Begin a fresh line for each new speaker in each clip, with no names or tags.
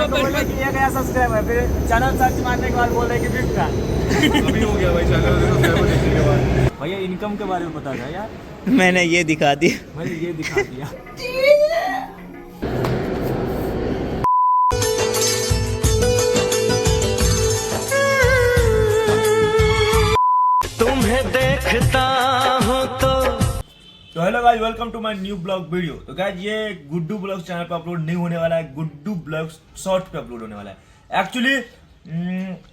बोले कि 1000 सब्सक्राइबर, फिर चैनल सर्च मारने के बाद बोल रहे कि 50
अभी हो गया भाई चैनल देखने के बाद।
भैया इनकम के बारे में बता था यार।
मैंने ये दिखा दिया।
मैंने ये दिखा दिया।
तुम्हें देखता हूँ
तो hello guys, welcome to my new vlog video. तो गाइस ये गुड्डू ब्लॉग्स चैनल पे अपलोड नहीं होने वाला है, गुड्डू ब्लॉग्स शॉर्ट पे अपलोड होने वाला है। एक्चुअली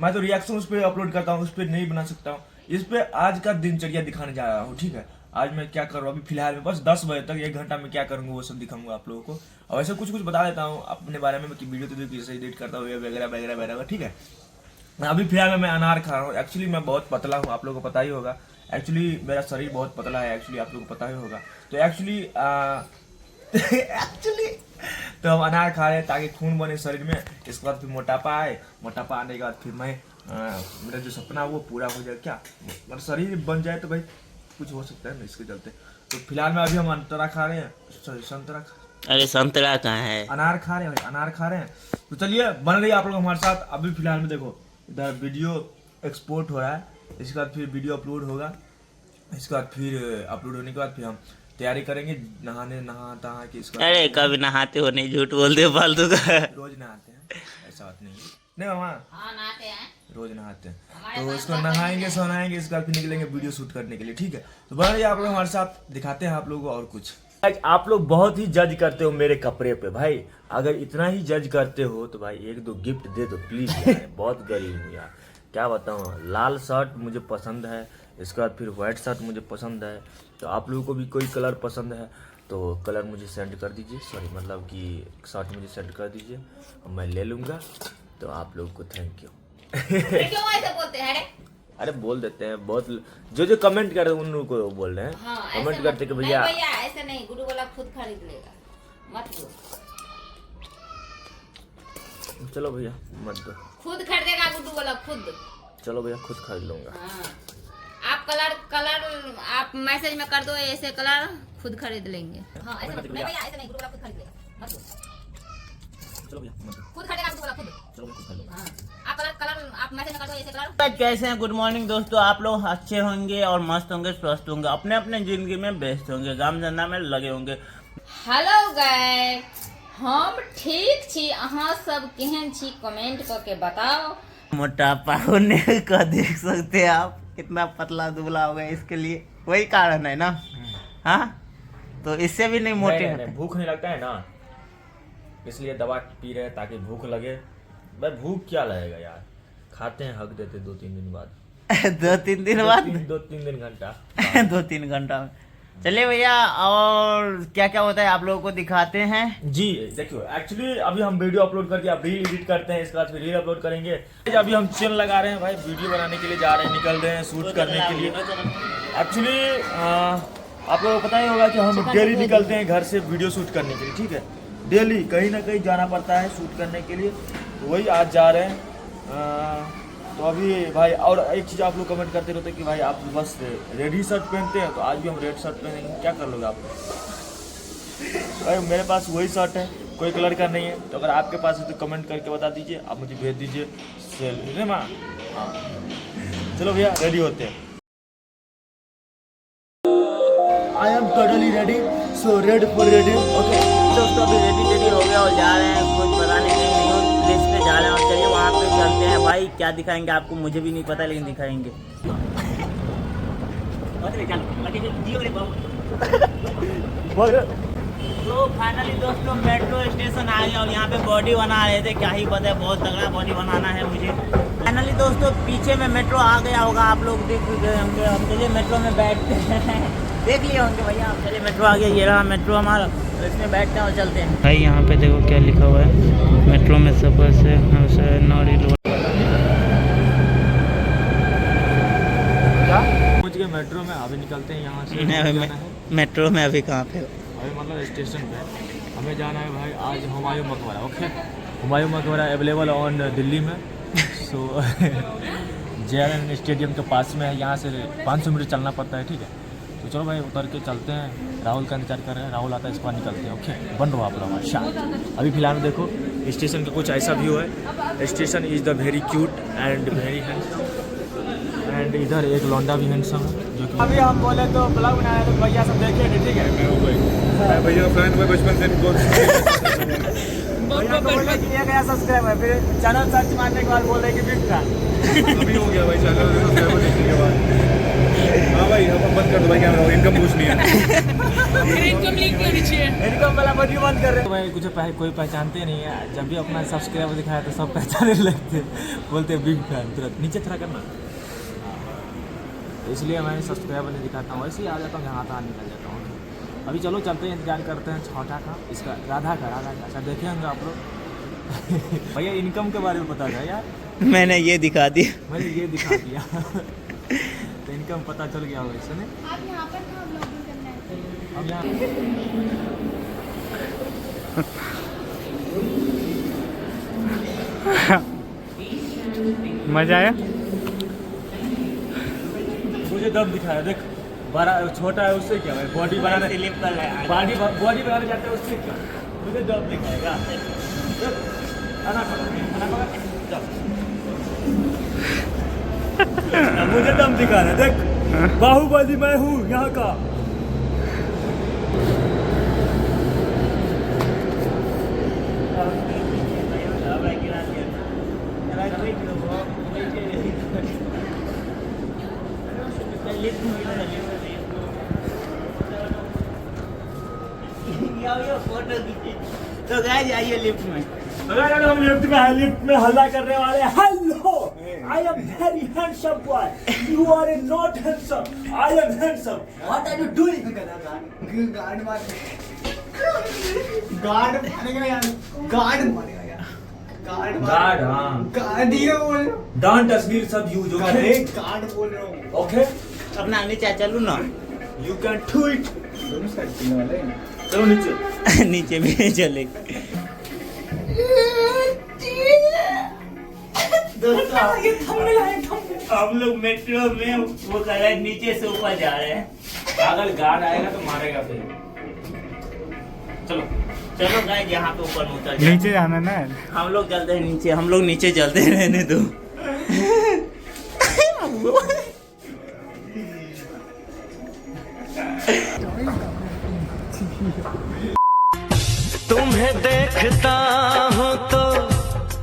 मैं तो रिएक्शन उस पर अपलोड करता हूँ, उस पर नहीं बना सकता हूँ। इस पे आज का दिनचर्या दिखाने जा रहा हूँ, ठीक है। आज मैं क्या कर रहा हूँ अभी फिलहाल में, बस 10 बजे तक 1 घंटा में क्या करूँगा वो सब दिखाऊंगा आप लोगों को। और ऐसे कुछ बता देता हूँ अपने बारे में कि वीडियो तो कैसे एडिट करता हूँ वगैरह वगैरह वगैरह, ठीक है। अभी फिलहाल में मैं अनार खा रहा हूँ। एक्चुअली मैं बहुत पतला हूँ, आप लोगों को पता ही होगा। एक्चुअली मेरा शरीर बहुत पतला है, एक्चुअली आप लोगों को पता ही होगा। तो एक्चुअली तो हम अनार खा रहे हैं ताकि खून बने शरीर में, इसके बाद फिर मोटापा आए, मोटापा आने के बाद फिर मैं मेरा जो सपना है वो पूरा हो जाए। क्या मतलब शरीर बन जाए तो भाई कुछ हो सकता है ना, इसके चलते। तो फिलहाल में अभी हम अंतरा खा रहे हैं, सॉरी संतरा
अरे संतरा कहाँ है?
अनार खा रहे हैं भाई, अनार खा रहे हैं। तो चलिए बन रही है आप लोग हमारे साथ। अभी फिलहाल में देखो इधर वीडियो एक्सपोर्ट हो रहा है, इसके बाद फिर वीडियो अपलोड होगा, इसके बाद फिर अपलोड होने के बाद फिर हम तैयारी करेंगे नहा के। इसके बाद
अरे कभी नहाते हो नहीं, झूठ बोलते हो फालतू का।
रोज नहाते हैं, ऐसा बात नहीं है। नहीं मामा
नहाते हैं,
रोज नहाते हैं। तो इसको नहाएंगे सोनाएंगे, इसके बाद फिर निकलेंगे वीडियो शूट करने के लिए, ठीक है। तो बन रही है आप लोग हमारे साथ, दिखाते हैं आप लोगों को और कुछ। आप लोग बहुत ही जज करते हो मेरे कपड़े पे भाई, अगर इतना ही जज करते हो तो भाई 1-2 गिफ्ट दे दो प्लीज यार। बहुत गरीब हूँ यार, क्या बताऊँ। लाल शर्ट मुझे पसंद है, इसके बाद फिर व्हाइट शर्ट मुझे पसंद है। तो आप लोगों को भी कोई कलर पसंद है तो कलर मुझे सेंड कर दीजिए, सॉरी मतलब कि शर्ट मुझे सेंड कर दीजिए, मैं ले लूँगा। तो आप लोगों को थैंक यू।
क्यों ऐसे बोलते हैं?
अरे बोल देते हैं, बहुत जो कमेंट कर रहे हैं उन लोगों को बोल रहे हैं।
हाँ,
कमेंट करते कि भैया
भैया ऐसे नहीं, गुड्डू वाला खुद खरीद लेगा, मत दो।
चलो भैया मत दो,
खुद खरीदेगा गुड्डू वाला खुद।
चलो भैया खुद खरीद लूंगा।
हाँ। आप कलर आप मैसेज में कर दो, ऐसे कलर खुद खरीद लेंगे। हाँ, ऐसे नहीं भैया, ऐसे नहीं, गुड्डू वाला खुद खरीद लेगा, मत दो।
चलो भैया मत दो,
खुद खरीदेगा गुड्डू वाला खुद।
चलो मैं खुद खरीद लूंगा।
हाँ, आप कलर आप मैसेज में कर दो, ऐसे कलर।
कैसे हैं? गुड मॉर्निंग दोस्तों, आप लोग अच्छे होंगे और मस्त होंगे, स्वस्थ होंगे, अपने अपने जिंदगी में व्यस्त होंगे, काम धंधा में लगे होंगे।
हेलो गाइस, हम ठीक छी, अहाँ सब केहन छी कमेंट करके बताओ।
मोटापा होने का देख सकते हैं आप, कितना पतला दुबला हो गया। इसके लिए वही कारण है ना? हाँ, तो इससे भी नहीं मोटे होते।
भूख नहीं लगता है ना, इसलिए दवा पी रहे हैं ताकि भूख लगे। भाई भूख क्या लगेगा यार, खाते हैं हक देते 2-3 दिन बाद।
2-3 दिन बाद?
2-3 घंटा
2-3 घंटा में। चलिए भैया, और क्या क्या होता है आप लोगों को दिखाते हैं
जी। देखियो एक्चुअली अभी हम वीडियो अपलोड करके अब रील एडिट करते हैं, इसके बाद फिर रील अपलोड करेंगे। अभी हम चेन लगा रहे हैं भाई, वीडियो बनाने के लिए जा रहे हैं, निकल रहे हैं शूट करने के लिए। एक्चुअली आप लोगों को पता ही होगा कि हम डेली निकलते हैं घर से वीडियो शूट करने के लिए, ठीक है। डेली कहीं ना कहीं जाना पड़ता है शूट करने के लिए, तो वही आज जा रहे हैं। तो अभी भाई और एक चीज़ आप लोग कमेंट करते रहते हैं कि भाई आप बस रेड ही शर्ट पहनते हैं, तो आज भी हम रेड शर्ट पहनेंगे। क्या कर लोगे आप? भाई मेरे पास वही शर्ट है, कोई कलर का नहीं है। तो अगर आपके पास है तो कमेंट करके बता दीजिए, आप मुझे भेज दीजिए सेल माँ। हाँ चलो भैया रेडी होते हैं। I am totally ready, so red for ready.
Okay दोस्तों, अभी रेडी हो गया और जा रहे हैं, कुछ पता नहीं कहीं न्यू प्लेस पे जा रहे हैं। और चलिए वहाँ पे चलते हैं। भाई क्या दिखाएंगे आपको मुझे भी नहीं पता, लेकिन दिखाएंगे। तो फाइनली दोस्तों मेट्रो स्टेशन आ गया और यहाँ पे बॉडी बना रहे थे, क्या ही पता है, बहुत तगड़ा बॉडी बनाना है मुझे। फाइनली दोस्तों पीछे में मेट्रो आ गया होगा, आप लोग देख गए होंगे। हम चलिए मेट्रो में बैठते हैं, देख लिए होंगे भैया। हम चलिए मेट्रो आ गया, ये रहा मेट्रो हमारा, तो इसमें बैठते हैं और चलते हैं। भाई यहाँ पे देखो क्या लिखा हुआ है, मेट्रो में सफर से नौरी लोग
पहुँच गए मेट्रो में, अभी निकलते हैं यहाँ से।
मेट्रो में अभी कहाँ पे?
अभी मतलब स्टेशन पे हमें जाना है भाई आज हुमायूं मकबरा। ओके, हुमायूं मकबरा अवेलेबल ऑन दिल्ली में। सो JRN स्टेडियम के पास में है, यहाँ से 500 मीटर चलना पड़ता है, ठीक है। तो चलो भाई उतर के चलते हैं, राहुल का इंतजार कर रहे हैं, राहुल आता है, इस बार निकलते हैं। ओके, बन रहा आप लोग शायद। अभी फिलहाल में देखो स्टेशन का कुछ ऐसा व्यू है। Station is the very cute and very handsome and इधर एक लौंडा भी हैंडसम है जो कि अभी हम बोले तो ब्लॉग बनाया तो भैया सब देखेंगे, ठीक है।
मैं भैया फ्रेंड में बचपन से इनको
भैया को बोले कि 1000 सब्सक्राइबर है, फिर चैनल सर्च मारने के बाद बोले कि बिग फैन।
अभी हो गया भाई, चैनल सब्सक्राइबर देखने के बाद। हाँ भाई अब बंद कर दो भाई, कैमरा इनकम पूछनी है। इनकम वाला वीडियो बंद कर रहे हैं भाई। कुछ कोई पहचानते नहीं है, जब भी अपना सब्सक्राइबर दिखाया तो सब पहचानने लगते, बोलते बिग फैन। तुरंत नीचे थोड़ा करना, इसलिए मैं सब्सक्राइबर नहीं दिखाता हूँ, ऐसे ही आ जाता हूँ, यहाँ आता निकल जाता हूँ। अभी चलो चलते हैं, इंतजार करते हैं छोटा का, इसका राधा का अच्छा देखे होंगे आप लोग। भैया इनकम के बारे में पता था यार,
मैंने ये दिखा दिया।
मैंने ये दिखा दिया तो इनकम पता चल गया होगा इसने।
आप यहाँ पर कहाँ ब्लॉगिंग करना है?
हम यहाँ
मजा आया।
मुझे दम दिखाया, देख बड़ा छोटा है उससे क्या भाई, बॉडी बनाने
स्लिप कर रहा है।
बॉडी बनाने जाते हैं उससे क्या, मुझे दम दिखाएगा। मुझे दम दिखाना, देख बाहुबली मैं हूँ यहाँ का।
तो गाइस आइए लिफ्ट में।
अगर हम लिफ्ट में हल्ला करने वाले हैं। Hello, I am very handsome boy, you are not handsome, I am handsome, what are you doing?
Guard मारेगा यार, गार्ड मारेगा यार, गार्ड
हाँ,
गार्ड ही बोल रहे हो।
डोंट तस्वीर सब यूज,
अरे गार्ड बोल रहे हो।
ओके,
अपना नीचे चलू ना,
यू कैन डू इट।
दोनों साइड पीने वाले हैं।
चलो नीचे।
नीचे भी चले। दोस्तों हम लोग मेट्रो में वो कर रहे हैं, नीचे से ऊपर जा रहे हैं।
अगर गार्ड आएगा तो मारेगा फिर। चलो
चलो गाइस यहाँ पे ऊपर में उतर जाए।
नीचे जाना ना।
हम लोग चलते हैं नीचे, हम लोग नीचे चलते हैं, रहने दो।
तुम्हें देखता हूँ तो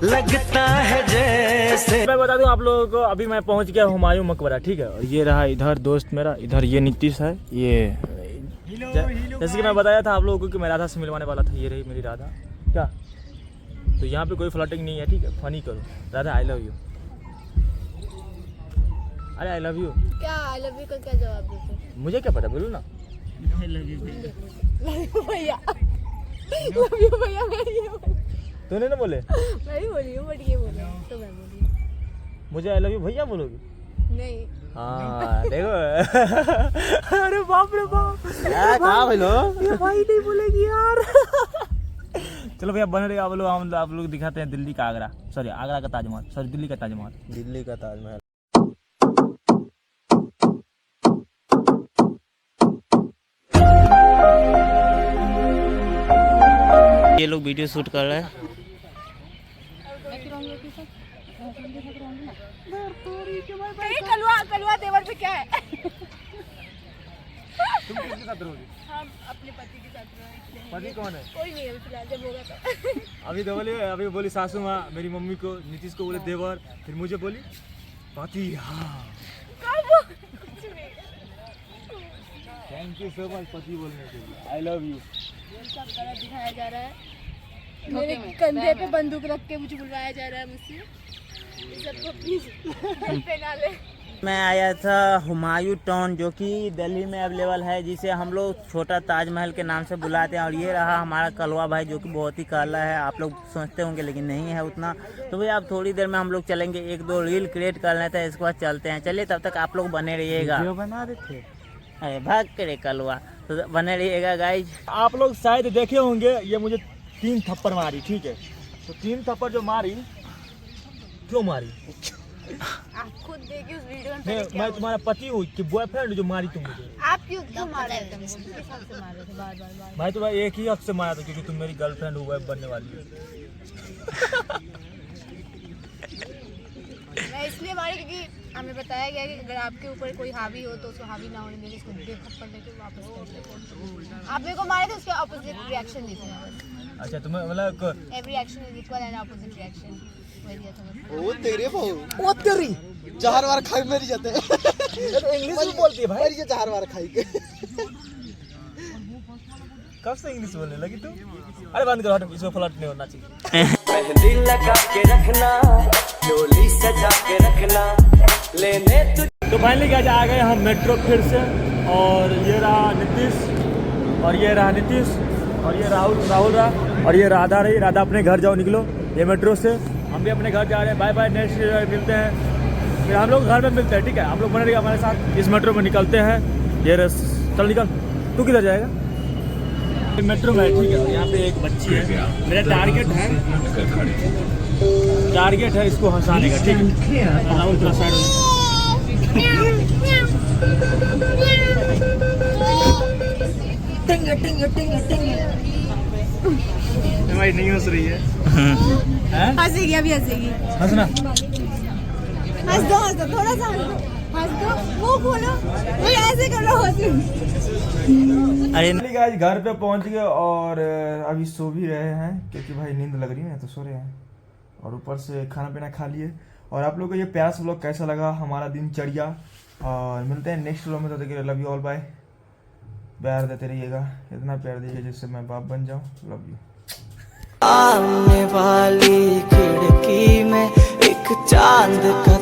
लगता है जैसे।
मैं बता दूं आप लोगों को, अभी मैं पहुंच गया हुमायूं मकबरा, ठीक है। और ये रहा इधर दोस्त मेरा, इधर ये नीतीश है। ये जैसे कि मैं बताया था आप लोगों को कि मैं राधा से मिलवाने वाला था, ये रही मेरी राधा। क्या तो यहाँ पे कोई फ्लर्टिंग नहीं है, ठीक है। फनी करो, राधा आई लव यू। अरे आई लव यू
क्या आई लव यू का क्या जवाब देते?
मुझे क्या पता, बोलो ना।
लव यू भैया, लव यू भैया।
तूने ना बोले,
मैं ही बोली हूँ, बट ये बोला तो मैं बोली।
मुझे आई लव यू भैया बोलोगी?
नहीं,
हाँ देखो। अरे बाप रे बाप,
कहाँ भाई लोग?
ये भाई नहीं बोलेगी यार। चलो भैया बने रहे आप लोग दिखाते हैं दिल्ली का आगरा, सॉरी आगरा का ताजमहल, सॉरी दिल्ली का ताजमहल। दिल्ली का ताजमहल।
ये लोग वीडियो शूट कर रहे हैं।
कलवा तेवर पे क्या है?
तुम किसके साथ रहोगी?
हम अपने पति के साथ रहेंगे।
पति कौन है?
कोई नहीं है फिलहाल, जब होगा तो।
अभी बोली सासू माँ मेरी मम्मी को, नीतीश को बोले देवर, फिर मुझे बोली पति। हाँ थैंक यू सो मच पति बोलने के लिए, आई लव यू।
सब गलत दिखाया जा रहा है, मेरे कंधे पे बंदूक रख के मुझे बुलवाया जा रहा है मुझसे। सबको प्लीज पहना ले।
मैं आया था हुमायूं टॉन, जो कि दिल्ली में अवेलेबल है, जिसे हम लोग छोटा ताजमहल के नाम से बुलाते हैं। और ये रहा हमारा कलवा भाई, जो कि बहुत ही काला है, आप लोग सोचते होंगे लेकिन नहीं है उतना। तो भैया अब थोड़ी देर में हम लोग चलेंगे, 1-2 रील क्रिएट कर लेते हैं, इसके बाद चलते हैं। चलिए तब तक आप लोग बने रहिएगा।
बना रहे थे।
अरे भाग करे कलवा, तो बने रहिएगा गाइज।
आप लोग शायद देखे होंगे, ये मुझे 3 थप्पड़ मारी, ठीक है। तो 3 थप्पड़ जो मारी, क्यों मारी?
आप खुद देखिए उस वीडियो में।
मैं तुम्हारा पति हूँ कि बॉयफ्रेंड जो मारी तुम मुझे?
आप क्यों मार रहे थे? किस हद से मार रहे थे? बार बार
भाई तुम्हें एक ही हक से मारा था, क्योंकि तुम मेरी गर्लफ्रेंड हो, वाइफ बनने वाली है।
मैं इसलिए मारी क्योंकि हमें बताया गया कि अगर आपके ऊपर कोई हावी हो तो उसको हावी ना होने देंगे, उसको दे थप्पड़ देके वापस कर देते। आप मेरे को मारे थे, उसके ऑपोजिट रिएक्शन दी थी मैं बस।
अच्छा तुम्हें मतलब
every action is equal and opposite reaction वही दिया था बस।
ओ तेरे बहू ओ तेरी जहर वार खाई मेरी जाते इंग्लिश में बोलती है भाई, मेरी ये जहर वार खाई के।
कब से इंग्लिश बोलने लगी तू? अरे बंद करो, हट, इसको फ्लर्ट नहीं होना चाहिए।
मेहंदी लगा के रखना, डोली सजा के रखना, लेने
तो फाइनली क्या आ गए हम मेट्रो फिर से, और ये रहा नीतीश, और ये रहा नीतीश, और ये राहुल रहा, और ये राधा रही। राधा अपने घर जाओ, निकलो ये मेट्रो से, हम भी अपने घर जा रहे हैं। बाय बाय, नेक्स्ट मिलते हैं, फिर हम लोग घर में मिलते हैं, ठीक है? आप लोग बने रहिए हमारे साथ, इस मेट्रो में निकलते हैं। ये रस चल निकल, तू किधर जाएगा? मेट्रो में, ठीक है? और यहाँ पे एक बच्ची है, मेरा टारगेट है इसको हंसाने का, ठीक है? राहुल थोड़ा साइड भाई नहीं हंस रही है।
हंसेगी अभी, हंसेगी।
हंसना,
हंस दो थोड़ा सा हंस दो, मुंह खोलो, वही ऐसे कर लो हंसी।
अरे गाइस घर पे पहुंच गए और अभी सो भी रहे हैं क्योंकि भाई नींद लग रही है तो सो रहे हैं, और ऊपर से खाना पीना खा लिए। और आप लोगों को ये प्यार से व्लॉग कैसा लगा, हमारा दिनचर्या, और मिलते हैं नेक्स्ट व्लॉग में। तो देखिए, लव यू ऑल, बाय। प्यार देते रहिएगा, इतना प्यार दीजिए जिससे मैं बाप बन जाऊँ। Love you.
आने वाली खिड़की में एक चांद का